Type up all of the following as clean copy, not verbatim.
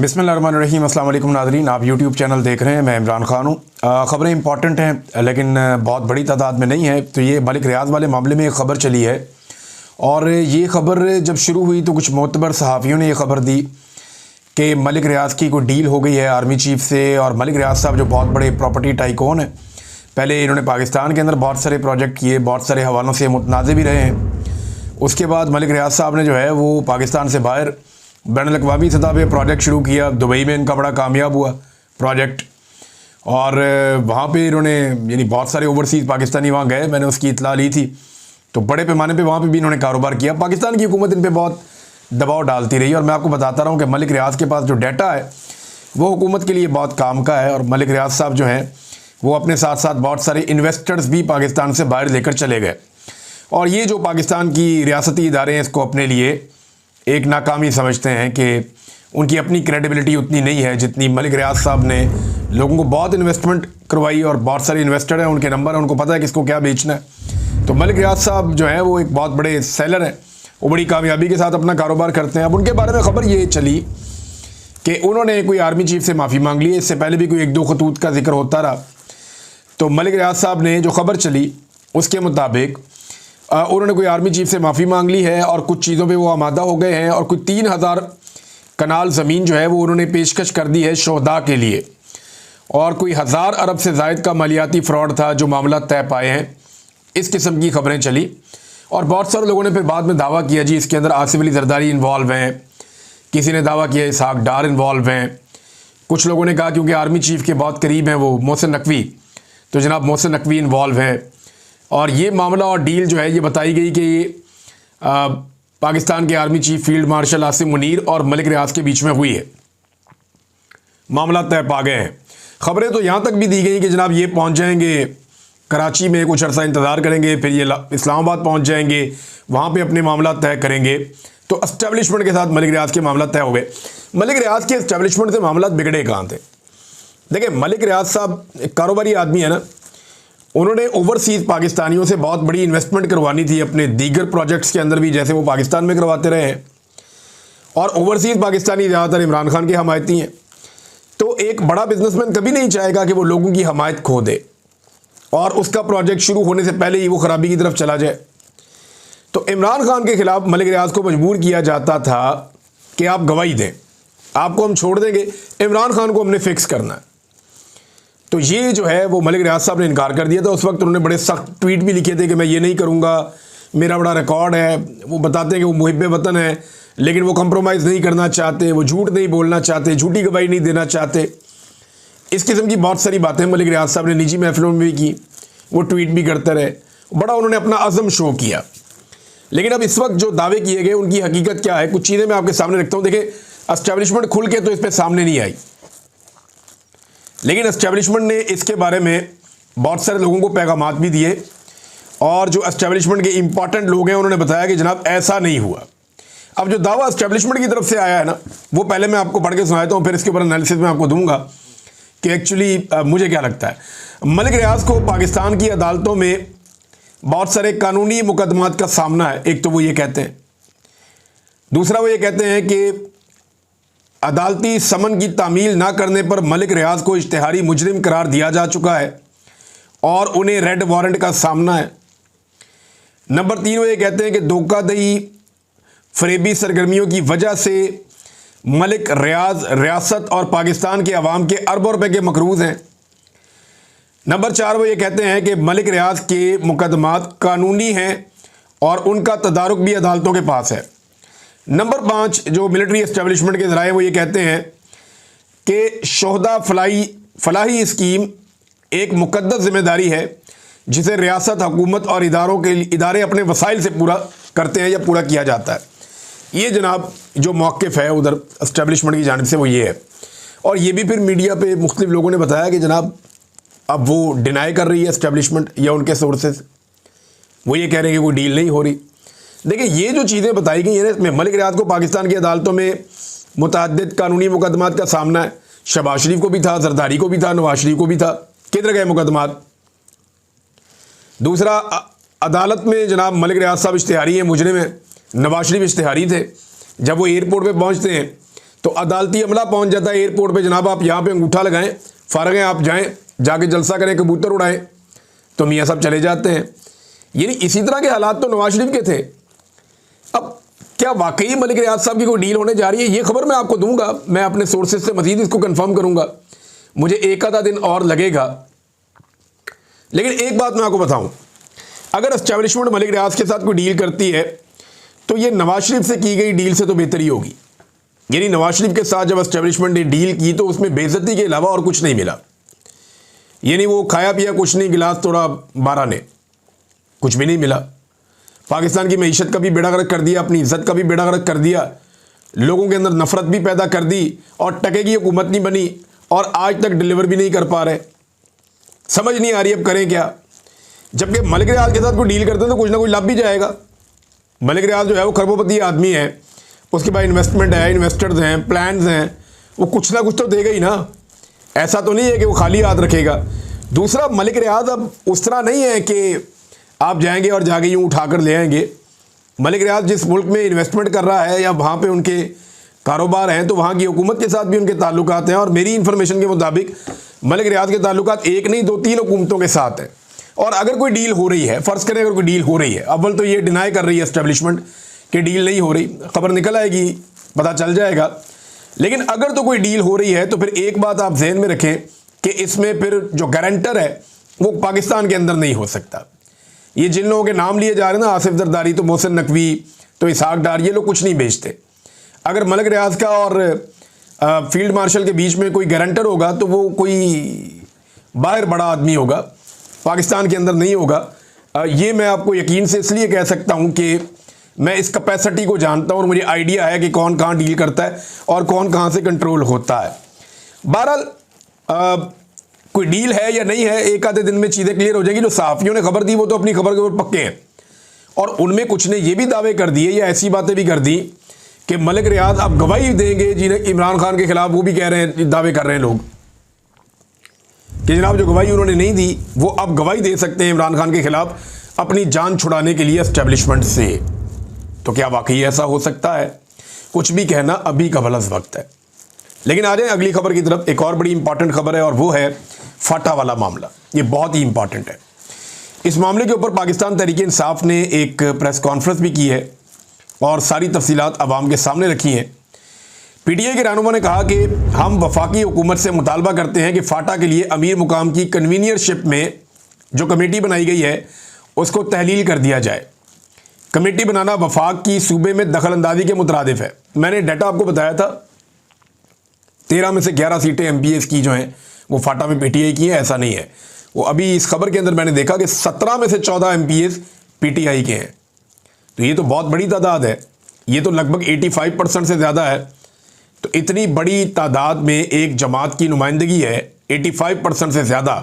बिस्मिल्लाहिर्रहमानिर्रहीम। अस्सलाम वालेकुम नाज़रीन, आप यूट्यूब चैनल देख रहे हैं। मैं इमरान खान हूँ। ख़बरें इंपॉर्टेंट हैं लेकिन बहुत बड़ी तादाद में नहीं है। तो ये मलिक रियाज़ वाले मामले में एक ख़बर चली है और ये ख़बर जब शुरू हुई तो कुछ मोतबर सहाफ़ियों ने ये ख़बर दी कि मलिक रियाज़ की कोई डील हो गई है आर्मी चीफ़ से। और मलिक रियाज़ साहब जो बहुत बड़े प्रॉपर्टी टाइकून हैं, पहले इन्होंने पाकिस्तान के अंदर बहुत सारे प्रोजेक्ट किए, बहुत सारे हवालों से मुतनाज़े भी रहे हैं। उसके बाद मलिक रियाज़ साहब ने जो है वो पाकिस्तान से बाहर बैनुल-अक़वामी सतह पे प्रोजेक्ट शुरू किया। दुबई में इनका बड़ा कामयाब हुआ प्रोजेक्ट और वहाँ पे इन्होंने यानी बहुत सारे ओवरसीज़ पाकिस्तानी वहाँ गए, मैंने उसकी इत्तला ली थी। तो बड़े पैमाने पे वहाँ पे भी इन्होंने कारोबार किया। पाकिस्तान की हुकूमत इन पे बहुत दबाव डालती रही और मैं आपको बताता रहा हूँ कि मलिक रियाज़ के पास जो डाटा है वो हुकूमत के लिए बहुत काम का है। और मलिक रियाज़ साहब जो हैं वो अपने साथ साथ बहुत सारे इन्वेस्टर्स भी पाकिस्तान से बाहर लेकर चले गए। और ये जो पाकिस्तान की रियासती इदारे हैं इसको अपने लिए एक नाकामी समझते हैं कि उनकी अपनी क्रेडिबिलिटी उतनी नहीं है जितनी मलिक रियाज़ साहब ने लोगों को बहुत इन्वेस्टमेंट करवाई और बहुत सारे इन्वेस्टर हैं, उनके नंबर हैं, उनको पता है किसको क्या बेचना है। तो मलिक रियाज़ साहब जो है वो एक बहुत बड़े सेलर हैं, वो बड़ी कामयाबी के साथ अपना कारोबार करते हैं। अब उनके बारे में ख़बर ये चली कि उन्होंने कोई आर्मी चीफ से माफ़ी मांग ली है। इससे पहले भी कोई एक दो खतूत का जिक्र होता रहा। तो मलिक रियाज़ साहब ने जो ख़बर चली उसके मुताबिक उन्होंने कोई आर्मी चीफ से माफ़ी मांग ली है और कुछ चीज़ों पे वो आमादा हो गए हैं और कुछ 3000 कनाल ज़मीन जो है वो उन्होंने पेशकश कर दी है शोहदा के लिए। और कोई 1000 अरब से ज़ायद का मालियाती फ्रॉड था जो मामला तय पाए हैं। इस किस्म की खबरें चली और बहुत सारे लोगों ने फिर बाद में दावा किया जी इसके अंदर आसिफ अली जरदारी इन्वॉल्व हैं, किसी ने दावा किया इसहाक डार इन्वॉल्व हैं, कुछ लोगों ने कहा क्योंकि आर्मी चीफ के बहुत करीब हैं वो मोहसिन नकवी, तो जनाब मोहसिन नकवी इन्वॉल्व हैं। और ये मामला और डील जो है ये बताई गई कि ये पाकिस्तान के army chief field marshal Asim Munir और मलिक रियाज़ के बीच में हुई है। मामला तय पा गए हैं। ख़बरें तो यहाँ तक भी दी गई कि जनाब ये पहुँच जाएंगे कराची में, कुछ अर्सा इंतज़ार करेंगे, फिर ये इस्लामाबाद पहुँच जाएंगे, वहाँ पे अपने मामला तय करेंगे। तो एस्टेब्लिशमेंट के साथ मलिक रियाज़ के मामला तय हो गए। मलिक रियाज़ के एस्टेब्लिशमेंट से मामला बिगड़े कहाँ थे? देखिए मलिक रियाज़ साहब एक कारोबारी आदमी है ना, उन्होंने ओवरसीज़ पाकिस्तानियों से बहुत बड़ी इन्वेस्टमेंट करवानी थी अपने दीगर प्रोजेक्ट्स के अंदर भी, जैसे वो पाकिस्तान में करवाते रहे हैं। और ओवरसीज़ पाकिस्तानी ज़्यादातर इमरान खान के हमायती हैं। तो एक बड़ा बिजनेसमैन कभी नहीं चाहेगा कि वो लोगों की हमायत खो दे और उसका प्रोजेक्ट शुरू होने से पहले ही वो ख़राबी की तरफ चला जाए। तो इमरान खान के ख़िलाफ़ मलिक रियाज़ को मजबूर किया जाता था कि आप गवाही दें, आपको हम छोड़ देंगे, इमरान खान को हमने फिक्स करना है। तो ये जो है वो मलिक रियाज़ साहब ने इनकार कर दिया था। उस वक्त उन्होंने बड़े सख्त ट्वीट भी लिखे थे कि मैं ये नहीं करूँगा, मेरा बड़ा रिकॉर्ड है। वो बताते हैं कि वो मुहिब्बे वतन है लेकिन वो कंप्रोमाइज़ नहीं करना चाहते, वो झूठ नहीं बोलना चाहते, झूठी गवाही नहीं देना चाहते। इस किस्म की बहुत सारी बातें मलिक रियाज़ साहब ने निजी महफिलों में भी की, वो ट्वीट भी करते रहे, बड़ा उन्होंने अपना अज़म शो किया। लेकिन अब इस वक्त जो दावे किए गए उनकी हकीकत क्या है, कुछ चीज़ें मैं आपके सामने रखता हूँ। देखिए एस्टेब्लिशमेंट खुल के तो इस पर सामने नहीं आई, लेकिन एस्टेब्लिशमेंट ने इसके बारे में बहुत सारे लोगों को पैगामात भी दिए और जो एस्टेब्लिशमेंट के इंपॉर्टेंट लोग हैं उन्होंने बताया कि जनाब ऐसा नहीं हुआ। अब जो दावा एस्टेब्लिशमेंट की तरफ से आया है ना, वो पहले मैं आपको पढ़ के सुनाता हूँ, फिर इसके ऊपर एनालिसिस मैं आपको दूंगा कि एक्चुअली मुझे क्या लगता है। मलिक रियाज़ को पाकिस्तान की अदालतों में बहुत सारे कानूनी मुकदमात का सामना है। एक तो वो ये कहते हैं, दूसरा वो ये कहते हैं कि अदालती समन की तामील ना करने पर मलिक रियाज़ को इश्तिहारी मुजरिम करार दिया जा चुका है और उन्हें रेड वारंट का सामना है। नंबर 3 वो ये कहते हैं कि धोखाधड़ी फरेबी सरगर्मियों की वजह से मलिक रियाज़ रियासत और पाकिस्तान के अवाम के अरबों रुपए के मकरूज़ हैं। नंबर 4 वो ये कहते हैं कि मलिक रियाज़ के मुकदमात कानूनी हैं और उनका तदारुक भी अदालतों के पास है। नंबर 5 जो मिलिट्री एस्टेब्लिशमेंट के ज़राए वो ये कहते हैं कि शोहदा फलाही स्कीम एक मुकद्दस जिम्मेदारी है जिसे रियासत, हुकूमत और इदारे अपने वसाइल से पूरा करते हैं या पूरा किया जाता है। ये जनाब जो मौक़िफ़ है उधर एस्टेब्लिशमेंट की जानिब से वो ये है। और ये भी फिर मीडिया पे मुख्तलिफ लोगों ने बताया कि जनाब अब वो डिनाई कर रही है एस्टेब्लिशमेंट या उनके सोर्सेज, वो ये कह रहे हैं कि कोई डील नहीं हो रही। देखिए ये जो चीज़ें बताई गई हैं इसमें मलिक रियाज़ को पाकिस्तान की अदालतों में मुतअद्दिद कानूनी मुकदमात का सामना है। शहबाज शरीफ को भी था, जरदारी को भी था, नवाज शरीफ को भी था। किधर गए मुकदमात? दूसरा, अदालत में जनाब मलिक रियाज़ साहब इश्तिहारी हैं, मुजरिम हैं, नवाज शरीफ इश्तिहारी थे। जब वो एयरपोर्ट पे पहुंचते हैं तो अदालती अमला पहुंच जाता है एयरपोर्ट पे, जनाब आप यहाँ पे अंगूठा लगाएं, फ़ारग हैं, आप जाएं, जाके जलसा करें, कबूतर उड़ाएं, तो मियाँ साहब चले जाते हैं। यानी इसी तरह के हालात तो नवाज शरीफ के थे। अब क्या वाकई मलिक रियाज साहब की कोई डील होने जा रही है? ये खबर मैं आपको दूंगा, मैं अपने सोर्सेज से मजीद इसको कंफर्म करूंगा, मुझे एक आधा दिन और लगेगा। लेकिन एक बात मैं आपको बताऊं, अगर एस्टेब्लिशमेंट मलिक रियाज के साथ कोई डील करती है तो ये नवाज शरीफ से की गई डील से तो बेहतर ही होगी। यानी नवाज शरीफ के साथ जब एस्टेब्लिशमेंट ने डील की तो उसमें बेइज्जती के अलावा और कुछ नहीं मिला। यानी वो खाया पिया कुछ नहीं, गिलास तोड़ा 12 ने, कुछ भी नहीं मिला। पाकिस्तान की मईशत का भी बेड़ा गर्क कर दिया, अपनी इज्जत का भी बेड़ा गर्क कर दिया, लोगों के अंदर नफरत भी पैदा कर दी, और टके की हुकूमत नहीं बनी, और आज तक डिलीवर भी नहीं कर पा रहे। समझ नहीं आ रही अब करें क्या। जबकि मलिक रियाज के साथ कोई डील करते हैं तो कुछ ना कुछ लाभ भी जाएगा। मलिक रियाज जो है वो खरबोपति आदमी है, उसके पास इन्वेस्टमेंट है, इन्वेस्टर्स हैं, प्लान्स हैं, वो कुछ ना कुछ तो देगा ही ना। ऐसा तो नहीं है कि वो खाली हाथ रखेगा। दूसरा, मलिक रियाज अब उस तरह नहीं है कि आप जाएंगे और जाके यूँ उठाकर ले आएंगे। मलिक रियाज जिस मुल्क में इन्वेस्टमेंट कर रहा है या वहाँ पे उनके कारोबार हैं तो वहाँ की हुकूमत के साथ भी उनके ताल्लुकात हैं, और मेरी इन्फॉर्मेशन के मुताबिक मलिक रियाज के ताल्लुकात एक नहीं 2-3 हुकूमतों के साथ हैं। और अगर कोई डील हो रही है, फ़र्ज़ करें अगर कोई डील हो रही है, अव्वल तो ये डिनाई कर रही है एस्टेब्लिशमेंट कि डील नहीं हो रही, खबर निकल आएगी, पता चल जाएगा। लेकिन अगर तो कोई डील हो रही है तो फिर एक बात आप जहन में रखें कि इसमें फिर जो गारंटर है वो पाकिस्तान के अंदर नहीं हो सकता। ये जिन लोगों के नाम लिए जा रहे हैं ना, आसिफ जरदारी, तो मोहसिन नकवी, तो इसहाक डार, ये लोग कुछ नहीं बेचते। अगर मलिक रियाज का और फील्ड मार्शल के बीच में कोई गारंटर होगा तो वो कोई बाहर बड़ा आदमी होगा, पाकिस्तान के अंदर नहीं होगा। ये मैं आपको यकीन से इसलिए कह सकता हूँ कि मैं इस कैपेसिटी को जानता हूँ और मुझे आइडिया है कि कौन कहाँ डील करता है और कौन कहाँ से कंट्रोल होता है। बहरहाल कोई डील है या नहीं है, एक आधे दिन में चीज़ें क्लियर हो जाएगी। जो सहाफ़ियों ने खबर दी वो तो अपनी खबर के ऊपर पक्के हैं, और उनमें कुछ ने ये भी दावे कर दिए या ऐसी बातें भी कर दी कि मलिक रियाज अब गवाही देंगे जिन्हें इमरान खान के खिलाफ। वो भी कह रहे हैं, दावे कर रहे हैं लोग कि जनाब जो गवाही उन्होंने नहीं दी वो अब गवाही दे सकते हैं इमरान खान के खिलाफ अपनी जान छुड़ाने के लिए एस्टेब्लिशमेंट से। तो क्या वाकई ऐसा हो सकता है? कुछ भी कहना अभी का भलस वक्त है। लेकिन आ जाए अगली खबर की तरफ। एक और बड़ी इंपॉर्टेंट खबर है और वो है फाटा वाला मामला। ये बहुत ही इंपॉर्टेंट है। इस मामले के ऊपर पाकिस्तान तहरीक इंसाफ ने एक प्रेस कॉन्फ्रेंस भी की है और सारी तफसीलात अवाम के सामने रखी हैं। पीटीआई के रहनुमा ने कहा कि हम वफाकी हुकूमत से मुतालबा करते हैं कि फाटा के लिए अमीर मुकाम की कन्वीनियरशिप में जो कमेटी बनाई गई है उसको तहलील कर दिया जाए। कमेटी बनाना वफाक की सूबे में दखल अंदाजी के मुतरादिफ है। मैंने डाटा आपको बताया था, 13 में से 11 सीटें एमपीएस की जो हैं वो फाटा में पीटीआई की हैं। ऐसा नहीं है, वो अभी इस खबर के अंदर मैंने देखा कि 17 में से 14 एमपीएस पीटीआई के हैं। तो ये तो बहुत बड़ी तादाद है, ये तो लगभग 85% से ज़्यादा है। तो इतनी बड़ी तादाद में एक जमात की नुमाइंदगी है, 85% से ज़्यादा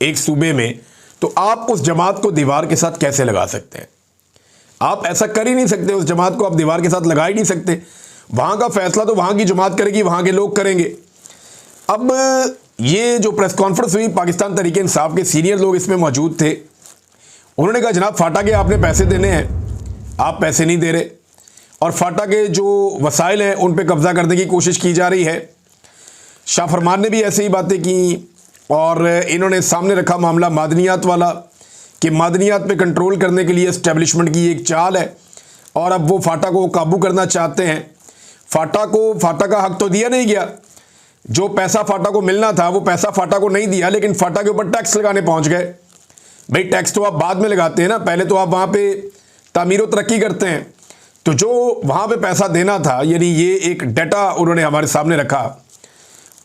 एक सूबे में, तो आप उस जमात को दीवार के साथ कैसे लगा सकते हैं? आप ऐसा कर ही नहीं सकते, उस जमात को आप दीवार के साथ लगा ही नहीं सकते। वहाँ का फैसला तो वहाँ की जमात करेगी, वहाँ के लोग करेंगे। अब ये जो प्रेस कॉन्फ्रेंस हुई, पाकिस्तान तहरीक इंसाफ के सीनियर लोग इसमें मौजूद थे। उन्होंने कहा जनाब फाटा के आपने पैसे देने हैं, आप पैसे नहीं दे रहे, और फाटा के जो वसाइल हैं उन पे कब्ज़ा करने की कोशिश की जा रही है। शाह फरमान ने भी ऐसे ही बातें की और इन्होंने सामने रखा मामला मादनियात वाला कि मादनियात पे कंट्रोल करने के लिए एस्टेब्लिशमेंट की एक चाल है और अब वो फाटा को काबू करना चाहते हैं। फाटा का हक तो दिया नहीं गया, जो पैसा फाटा को मिलना था वो पैसा फाटा को नहीं दिया, लेकिन फाटा के ऊपर टैक्स लगाने पहुंच गए। भाई टैक्स तो आप बाद में लगाते हैं ना, पहले तो आप वहाँ पे तामीर व तरक्की करते हैं। तो जो वहाँ पे पैसा देना था, यानी ये एक डाटा उन्होंने हमारे सामने रखा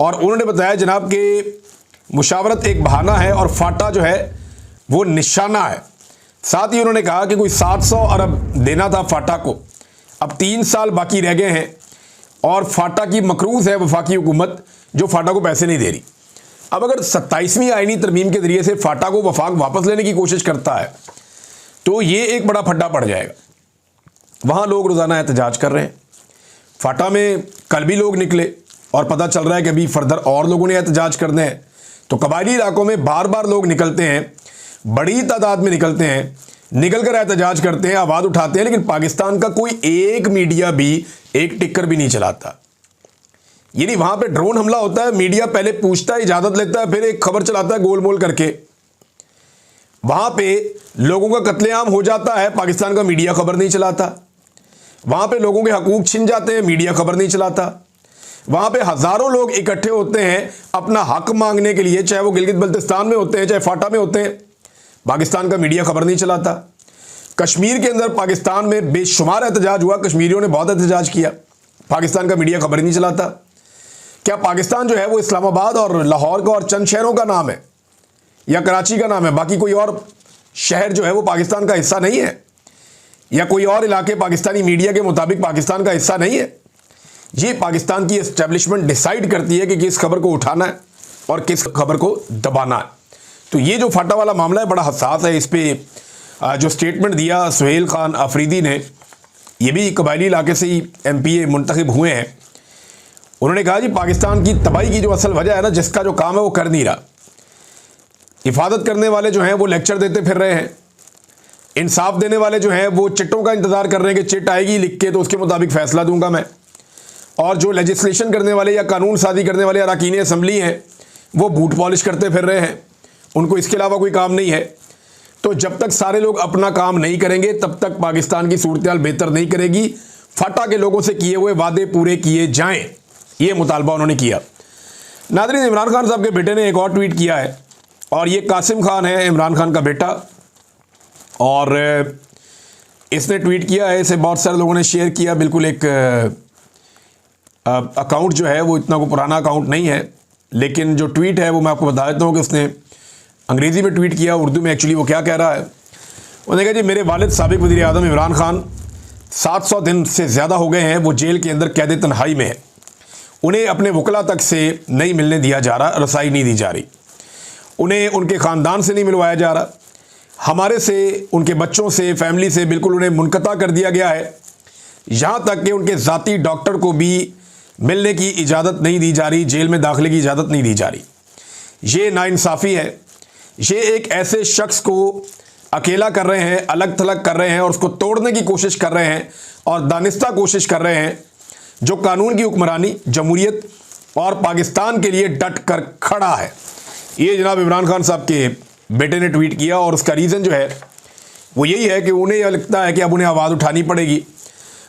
और उन्होंने बताया जनाब कि मुशावरत एक बहाना है और फाटा जो है वो निशाना है। साथ ही उन्होंने कहा कि कोई 700 अरब देना था फाटा को, अब 3 साल बाकी रह गए हैं और फाटा की मकरूज है वफाकी हुकूमत जो फाटा को पैसे नहीं दे रही। अब अगर 27वीं आईनी तरमीम के जरिए से फाटा को वफाक वापस लेने की कोशिश करता है तो ये एक बड़ा फड्डा पड़ जाएगा। वहाँ लोग रोज़ाना एहतजाज कर रहे हैं। फाटा में कल भी लोग निकले और पता चल रहा है कि अभी फर्दर और लोगों ने एहतजाज करने हैं। तो कबायली इलाकों में बार बार लोग निकलते हैं, बड़ी तादाद में निकलते हैं, निकल कर एहतजाज करते हैं, आवाज़ उठाते हैं, लेकिन पाकिस्तान का कोई एक मीडिया भी एक टिक्कर भी नहीं चलाता। यानी वहां पे ड्रोन हमला होता है, मीडिया पहले पूछता है, इजाजत लेता है, फिर एक खबर चलाता है गोलमोल करके। वहां पे लोगों का कत्लेआम हो जाता है, पाकिस्तान का मीडिया खबर नहीं चलाता। वहां पे लोगों के हकूक छिन जाते हैं, मीडिया खबर नहीं चलाता। वहां पे हजारों लोग इकट्ठे होते हैं अपना हक मांगने के लिए, चाहे वो गिलगित बल्तिस्तान में होते हैं, चाहे फाटा में होते हैं, पाकिस्तान का मीडिया खबर नहीं चलाता। कश्मीर के अंदर पाकिस्तान में बेशुमार एहतजाज हुआ, कश्मीरियों ने बहुत एहतजाज किया, पाकिस्तान का मीडिया खबर नहीं चलाता। क्या पाकिस्तान जो है वो इस्लामाबाद और लाहौर का और चंद शहरों का नाम है या कराची का नाम है? बाकी कोई और शहर जो है वो पाकिस्तान का हिस्सा नहीं है, या कोई और इलाके पाकिस्तानी मीडिया के मुताबिक पाकिस्तान का हिस्सा नहीं है? ये पाकिस्तान की एस्टेब्लिशमेंट डिसाइड करती है कि किस खबर को उठाना है और किस खबर को दबाना है। तो ये जो फाटा वाला मामला है बड़ा हसास है। इस पर जो स्टेटमेंट दिया सुहेल खान अफरीदी ने, ये भी कबायली इलाके से ही MPA मुंतखब हुए हैं, उन्होंने कहा जी पाकिस्तान की तबाही की जो असल वजह है ना, जिसका जो काम है वो कर नहीं रहा। हिफाजत करने वाले जो हैं वो लेक्चर देते फिर रहे हैं, इंसाफ देने वाले जो हैं वो चिट्टों का इंतजार कर रहे हैं कि चिट आएगी लिख के तो उसके मुताबिक फैसला दूंगा मैं, और जो लेजिस्लेशन करने वाले या कानून साजी करने वाले अरकान असम्बली हैं वो बूट पॉलिश करते फिर रहे हैं, उनको इसके अलावा कोई काम नहीं है। तो जब तक सारे लोग अपना काम नहीं करेंगे तब तक पाकिस्तान की सूरत हाल बेहतर नहीं करेगी। फाटा के लोगों से किए हुए वादे पूरे किए जाएं, ये मुतालबा उन्होंने किया। नाज़रीन, इमरान खान साहब के बेटे ने एक और ट्वीट किया है, और ये कासिम खान है, इमरान खान का बेटा, और इसने ट्वीट किया है, इसे बहुत सारे लोगों ने शेयर किया। बिल्कुल एक अकाउंट जो है वो इतना को पुराना अकाउंट नहीं है, लेकिन जो ट्वीट है वो मैं आपको बता देता हूँ कि उसने अंग्रेज़ी में ट्वीट किया, उर्दू में एक्चुअली वो क्या कह रहा है। उन्होंने कहा जी मेरे वालिद साबिक वज़ीर आज़म इमरान खान 700 दिन से ज़्यादा हो गए हैं वो जेल के अंदर कैद तन्हाई में है। उन्हें अपने वकला तक से नहीं मिलने दिया जा रहा, रसाई नहीं दी जा रही, उन्हें उनके ख़ानदान से नहीं मिलवाया जा रहा, हमारे से, उनके बच्चों से, फैमिली से बिल्कुल उन्हें मुनक़ता कर दिया गया है। यहाँ तक कि उनके ज़ाती डॉक्टर को भी मिलने की इजाज़त नहीं दी जा रही, जेल में दाखिले की इजाज़त नहीं दी जा रही। ये नाइंसाफ़ी है। ये एक ऐसे शख्स को अकेला कर रहे हैं, अलग थलग कर रहे हैं और उसको तोड़ने की कोशिश कर रहे हैं और दानिस्ता कोशिश कर रहे हैं, जो कानून की हुक्मरानी, जमहूरियत और पाकिस्तान के लिए डट कर खड़ा है। ये जनाब इमरान खान साहब के बेटे ने ट्वीट किया, और उसका रीज़न जो है वो यही है कि उन्हें यह लगता है कि अब उन्हें आवाज़ उठानी पड़ेगी।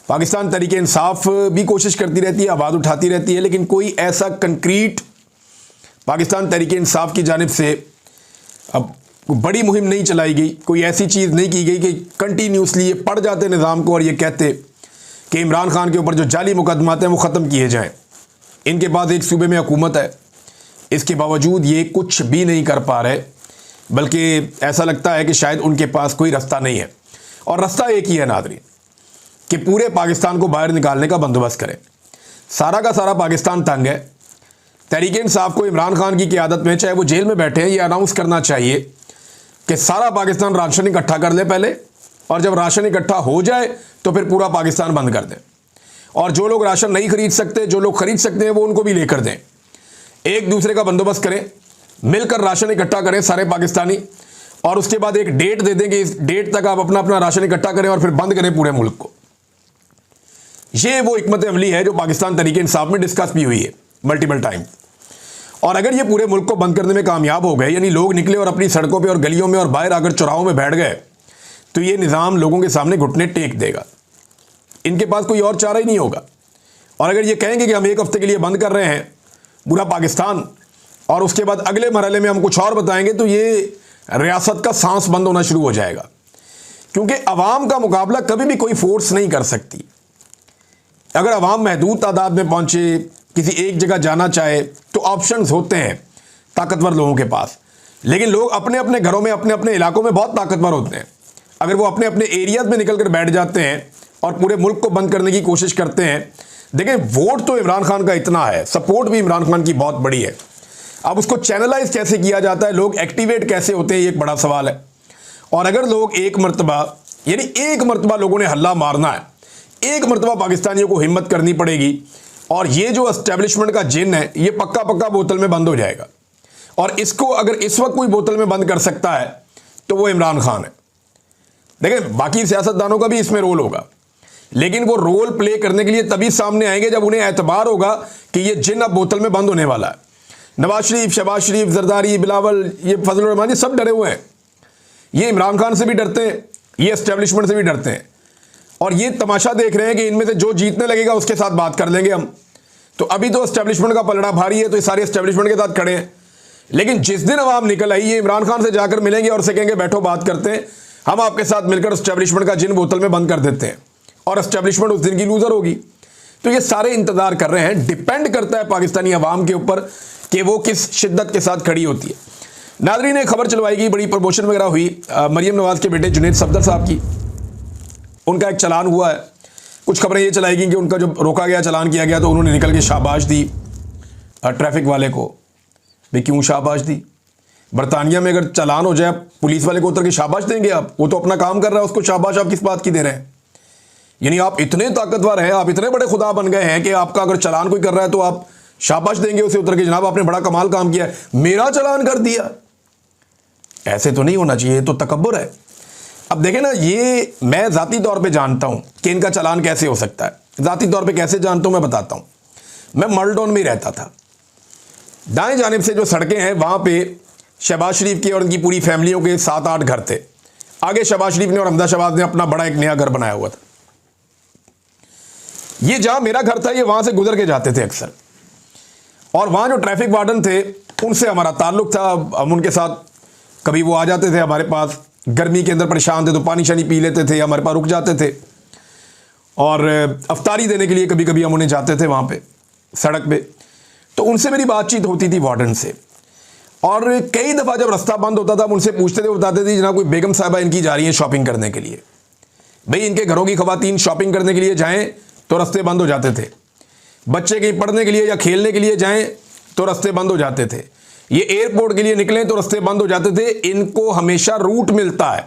पाकिस्तान तहरीक इंसाफ भी कोशिश करती रहती है, आवाज़ उठाती रहती है, लेकिन कोई ऐसा कंक्रीट पाकिस्तान तहरीक इंसाफ की जानिब से अब बड़ी मुहिम नहीं चलाई गई, कोई ऐसी चीज़ नहीं की गई कि कंटिन्यूसली ये पढ़ जाते निज़ाम को और ये कहते कि इमरान खान के ऊपर जो जाली मुकदमात हैं वो ख़त्म किए जाएं। इनके पास एक सूबे में हुकूमत है, इसके बावजूद ये कुछ भी नहीं कर पा रहे, बल्कि ऐसा लगता है कि शायद उनके पास कोई रास्ता नहीं है। और रास्ता एक ही है नाज़रीन, कि पूरे पाकिस्तान को बाहर निकालने का बंदोबस्त करें। सारा का सारा पाकिस्तान तंग है। तहरीक इंसाफ को इमरान खान की क़यादत में, चाहे वो जेल में बैठे हैं, ये अनाउंस करना चाहिए कि सारा पाकिस्तान राशन इकट्ठा कर ले पहले, और जब राशन इकट्ठा हो जाए तो फिर पूरा पाकिस्तान बंद कर दें। और जो लोग राशन नहीं खरीद सकते, जो लोग खरीद सकते हैं वो उनको भी लेकर दें। एक दूसरे का बंदोबस्त करें, मिलकर राशन इकट्ठा करें सारे पाकिस्तानी, और उसके बाद एक डेट दे दें कि इस डेट तक आप अपना अपना राशन इकट्ठा करें और फिर बंद करें पूरे मुल्क को। ये वो हिकमत अमली है जो पाकिस्तान तहरीक इंसाफ में डिस्कस भी हुई है मल्टीपल टाइम। और अगर ये पूरे मुल्क को बंद करने में कामयाब हो गए, यानी लोग निकले और अपनी सड़कों पे और गलियों में और बाहर आकर चौराहों में बैठ गए, तो ये निज़ाम लोगों के सामने घुटने टेक देगा। इनके पास कोई और चारा ही नहीं होगा। और अगर ये कहेंगे कि हम एक हफ्ते के लिए बंद कर रहे हैं पूरा पाकिस्तान, और उसके बाद अगले मरहले में हम कुछ और बताएंगे, तो ये रियासत का सांस बंद होना शुरू हो जाएगा। क्योंकि अवाम का मुकाबला कभी भी कोई फोर्स नहीं कर सकती। अगर अवाम महदूद तादाद में पहुंचे, किसी एक जगह जाना चाहे, तो ऑप्शंस होते हैं ताकतवर लोगों के पास, लेकिन लोग अपने अपने घरों में, अपने अपने इलाकों में बहुत ताकतवर होते हैं। अगर वो अपने अपने एरियाज में निकल कर बैठ जाते हैं और पूरे मुल्क को बंद करने की कोशिश करते हैं, देखें वोट तो इमरान खान का इतना है, सपोर्ट भी इमरान खान की बहुत बड़ी है। अब उसको चैनलाइज कैसे किया जाता है, लोग एक्टिवेट कैसे होते हैं, ये एक बड़ा सवाल है। और अगर लोग एक मरतबा, यानी एक मरतबा लोगों ने हल्ला मारना है, एक मरतबा पाकिस्तानियों को हिम्मत करनी पड़ेगी, और ये जो एस्टेब्लिशमेंट का जिन है ये पक्का पक्का बोतल में बंद हो जाएगा। और इसको अगर इस वक्त कोई बोतल में बंद कर सकता है तो वो इमरान खान है। देखें बाकी सियासतदानों का भी इसमें रोल होगा, लेकिन वो रोल प्ले करने के लिए तभी सामने आएंगे जब उन्हें एतबार होगा कि ये जिन अब बोतल में बंद होने वाला है। नवाज शरीफ, शहबाज शरीफ, जरदारी, बिलावल, ये फजल रहमान, ये सब डरे हुए हैं। ये इमरान खान से भी डरते हैं, ये एस्टेब्लिशमेंट से भी डरते हैं, और ये तमाशा देख रहे हैं कि इनमें से जो जीतने लगेगा उसके साथ बात कर लेंगे हम। तो अभी तो एस्टेब्लिशमेंट का पलड़ा भारी है, तो ये सारे एस्टेब्लिशमेंट के साथ खड़े हैं। लेकिन जिस दिन अवाम निकल आई, ये इमरान खान से जाकर मिलेंगे और से कहेंगे बैठो बात करते हैं, हम आपके साथ मिलकर एस्टेब्लिशमेंट का जिन बोतल में बंद कर देते हैं, और एस्टेब्लिशमेंट उस दिन की लूजर होगी। तो ये सारे इंतजार कर रहे हैं। डिपेंड करता है पाकिस्तानी अवाम के ऊपर कि वो किस शिद्दत के साथ खड़ी होती है। नाज़रीन, ने खबर चलवाई गई, बड़ी प्रमोशन वगैरह हुई मरियम नवाज के बेटे जुनैद सफदर साहब की। उनका एक चलान हुआ है। कुछ खबरें ये चलाई गई कि उनका जो रोका गया, चलान किया गया, तो उन्होंने निकल के शाबाश दी ट्रैफिक वाले को। भाई क्यों शाबाश दी? बरतानिया में अगर चलान हो जाए, पुलिस वाले को उतर के शाबाश देंगे आप? वो तो अपना काम कर रहा है, उसको शाबाश आप किस बात की दे रहे हैं? यानी आप इतने ताकतवर हैं, आप इतने बड़े खुदा बन गए हैं कि आपका अगर चलान कोई कर रहा है तो आप शाबाश देंगे उसे उतर के, जनाब आपने बड़ा कमाल काम किया है, मेरा चलान कर दिया। ऐसे तो नहीं होना चाहिए, ये तो तकब्बुर है। अब देखें ना, ये मैं ज़ाती तौर पे जानता हूँ कि इनका चलान कैसे हो सकता है। ज़ाती तौर पे कैसे जानता हूँ मैं बताता हूँ। मैं मॉडल में ही रहता था। दाएं जानिब से जो सड़कें हैं वहाँ पे शहबाज शरीफ के और उनकी पूरी फैमिलियों के 7-8 घर थे। आगे शहबाज शरीफ ने और हमदा शहबाज ने अपना बड़ा एक नया घर बनाया हुआ था। ये जहाँ मेरा घर था, ये वहाँ से गुजर के जाते थे अक्सर, और वहाँ जो ट्रैफिक वार्डन थे उनसे हमारा ताल्लुक़ था। हम उनके साथ कभी वो आ जाते थे हमारे पास, गर्मी के अंदर परेशान थे तो पानी शानी पी लेते थे, हमारे पास रुक जाते थे, और अफ्तारी देने के लिए कभी कभी हम उन्हें जाते थे वहाँ पे सड़क पे। तो उनसे मेरी बातचीत होती थी वार्डन से, और कई दफ़ा जब रास्ता बंद होता था हम उनसे पूछते थे, बताते थे जनाब कोई बेगम साहिबा इनकी जा रही है शॉपिंग करने के लिए। भाई इनके घरों की ख़वातीन शॉपिंग करने के लिए जाएँ तो रास्ते बंद हो जाते थे, बच्चे कहीं पढ़ने के लिए या खेलने के लिए जाएँ तो रास्ते बंद हो जाते थे, ये एयरपोर्ट के लिए निकलें तो रास्ते बंद हो जाते थे। इनको हमेशा रूट मिलता है।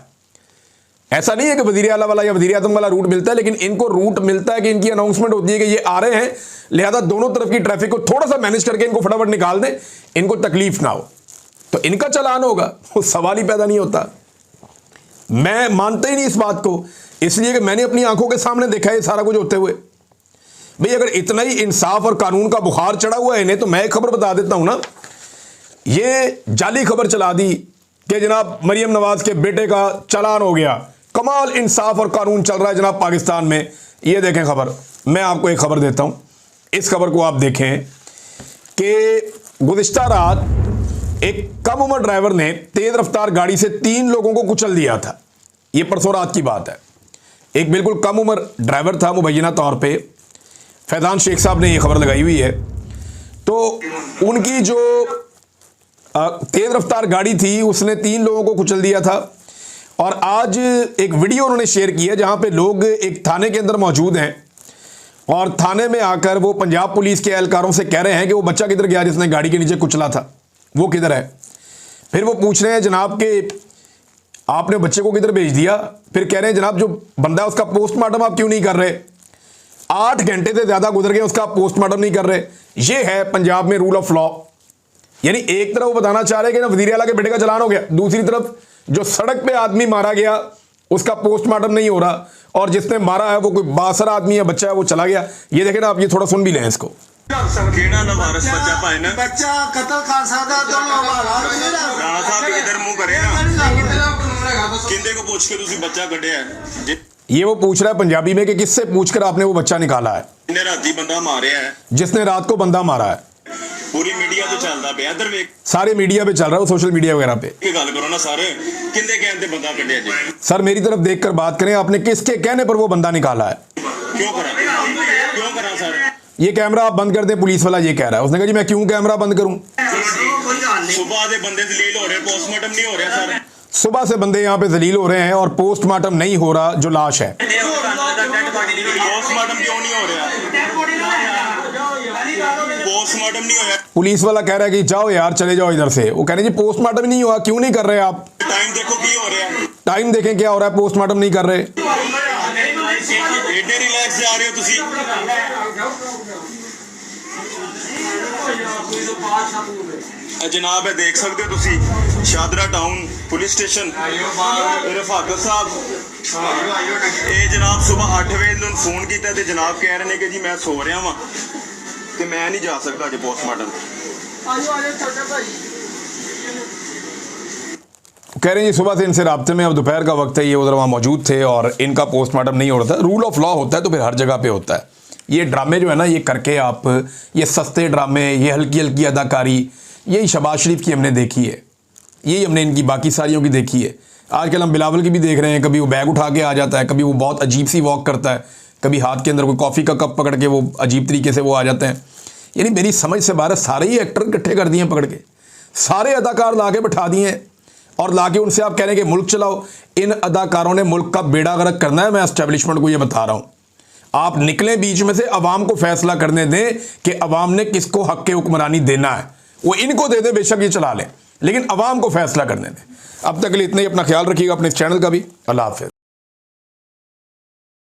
ऐसा नहीं है कि वज़ीर आला वाला या वज़ीर आज़म वाला रूट मिलता है, लेकिन इनको रूट मिलता है कि इनकी अनाउंसमेंट होती है कि ये आ रहे हैं, लिहाजा दोनों तरफ की ट्रैफिक को थोड़ा सा मैनेज करके इनको फटाफट निकाल दें, इनको तकलीफ ना हो, तो इनका चलान होगा। वो सवाल ही पैदा नहीं होता। मैं मानता ही नहीं इस बात को, इसलिए कि मैंने अपनी आंखों के सामने देखा है सारा कुछ होते हुए। भाई अगर इतना ही इंसाफ और कानून का बुखार चढ़ा हुआ है इन्हें, तो मैं एक खबर बता देता हूं ना। ये जाली खबर चला दी कि जनाब मरियम नवाज के बेटे का चालान हो गया। कमाल इंसाफ और कानून चल रहा है जनाब पाकिस्तान में। ये देखें खबर, मैं आपको एक खबर देता हूं, इस खबर को आप देखें कि गुज़िश्ता रात एक कम उम्र ड्राइवर ने तेज रफ्तार गाड़ी से 3 लोगों को कुचल दिया था। ये परसों रात की बात है। एक बिल्कुल कम उम्र ड्राइवर था, मुबैना तौर पे फैज़ान शेख साहब ने ये खबर लगाई हुई है। तो उनकी जो तेज रफ्तार गाड़ी थी उसने 3 लोगों को कुचल दिया था, और आज एक वीडियो उन्होंने शेयर की है जहां पे लोग एक थाने के अंदर मौजूद हैं, और थाने में आकर वो पंजाब पुलिस के एहलकारों से कह रहे हैं कि वो बच्चा किधर गया जिसने गाड़ी के नीचे कुचला था, वो किधर है। फिर वो पूछ रहे हैं जनाब कि आपने बच्चे को किधर भेज दिया। फिर कह रहे हैं जनाब जो बंदा है उसका पोस्टमार्टम आप क्यों नहीं कर रहे, 8 घंटे से ज़्यादा गुजर गए, उसका पोस्टमार्टम नहीं कर रहे। ये है पंजाब में रूल ऑफ लॉ। यानी एक तरफ वो बताना चाह रहे हैं कि ना वज़ीर आला के बेटे का चलान हो गया, दूसरी तरफ जो सड़क पे आदमी मारा गया उसका पोस्टमार्टम नहीं हो रहा, और जिसने मारा है वो कोई बासर आदमी है, बच्चा है, वो चला गया। ये देखें ना आप, ये थोड़ा सुन भी लें इसको। ये वो पूछ रहा है पंजाबी में कि किससे पूछकर आपने वो बच्चा निकाला है जिसने रात को बंदा मारा है। पूरी मीडिया तो चलता पे इधर वेख, सारे मीडिया पे चल रहा है, सोशल मीडिया वगैरह पे। गल करो ना सर, किंदे कहते बंदा कढ़िया जी। सर मेरी तरफ देखकर बात करें, आपने किसके कहने पर वो बंदा निकाला है? क्यों करा सर? ये कैमरा आप बंद कर दें, पुलिस वाला ये कह रहा है। उसने कहा जी मैं क्यों कैमरा बंद करूं? सुबह से बंदे जलील हो रहे, पोस्टमार्टम नहीं हो रहा सर। सुबह से बंदे यहाँ पे जलील हो रहे हैं और पोस्टमार्टम नहीं हो रहा जो लाश है। पोस्टमार्टम क्यों नहीं हो रहा? पोस्टमार्टम नहीं हो रहा। पुलिस वाला कह रहा है कि जाओ यार चले जाओ इधर से। वो कह रहे हैं जी पोस्टमार्टम नहीं हुआ, क्यों नहीं कर रहे आप? टाइम देखो क्या हो रहा है, टाइम देखें क्या हो रहा है, पोस्टमार्टम नहीं कर रहे। एडे रिलैक्स जा रहे हो तुसी। जनाब है देख सकते हो तुसी, Shahdara town police station Rafaqat साहब ਇਹ ਜਨਾਬ ਸਵੇਰ 8 ਵਜੇ ਨੂੰ ਫੋਨ ਕੀਤਾ ਤੇ ਜਨਾਬ ਕਹਿ ਰਹੇ ਨੇ ਕਿ ਜੀ ਮੈਂ ਸੋ ਰਿਹਾ ਵਾਂ ਤੇ ਮੈਂ ਨਹੀਂ ਜਾ ਸਕਦਾ ਅੱਜ ਪੋਸਟਮਾਰਟਮ। कह रहे हैं जी सुबह से इनसे राब्ते में, अब दोपहर का वक्त है, ये उधर वहाँ मौजूद थे और इनका पोस्टमार्टम नहीं हो रहा था। रूल ऑफ लॉ होता है तो फिर हर जगह पे होता है। ये ड्रामे जो है ना, ये करके आप, ये सस्ते ड्रामे, ये हल्की हल्की अदाकारी, यही शहबाज शरीफ की हमने देखी है, यही हमने इनकी बाकी सारियों की देखी है। आजकल हम बिलावल की भी देख रहे हैं, कभी वो बैग उठा के आ जाता है, कभी वो बहुत अजीब सी वॉक करता है, कभी हाथ के अंदर कोई कॉफ़ी का कप पकड़ के वो अजीब तरीके से वो आ जाते हैं। यानी मेरी समझ से बाहर सारे ही एक्टर इकट्ठे कर दिए पकड़ के, सारे अदाकार ला के बैठा दिए हैं और लाके उनसे आप कह रहे हैं कि मुल्क चलाओ। इन अदाकारों ने मुल्क का बेड़ा गर्क करना है, मैं एस्टेब्लिशमेंट को ये बता रहा हूँ। आप निकलें बीच में से, अवाम को फैसला करने दें कि अवाम ने किसको हक के हुक्मरानी देना है। वो इनको दे दे, बेशक ये चला लें, लेकिन अवाम को फैसला करने दें। अब तक के लिए इतना ही। अपना ख्याल रखिएगा, अपने इस चैनल का भी। अल्लाह हाफ़िज़।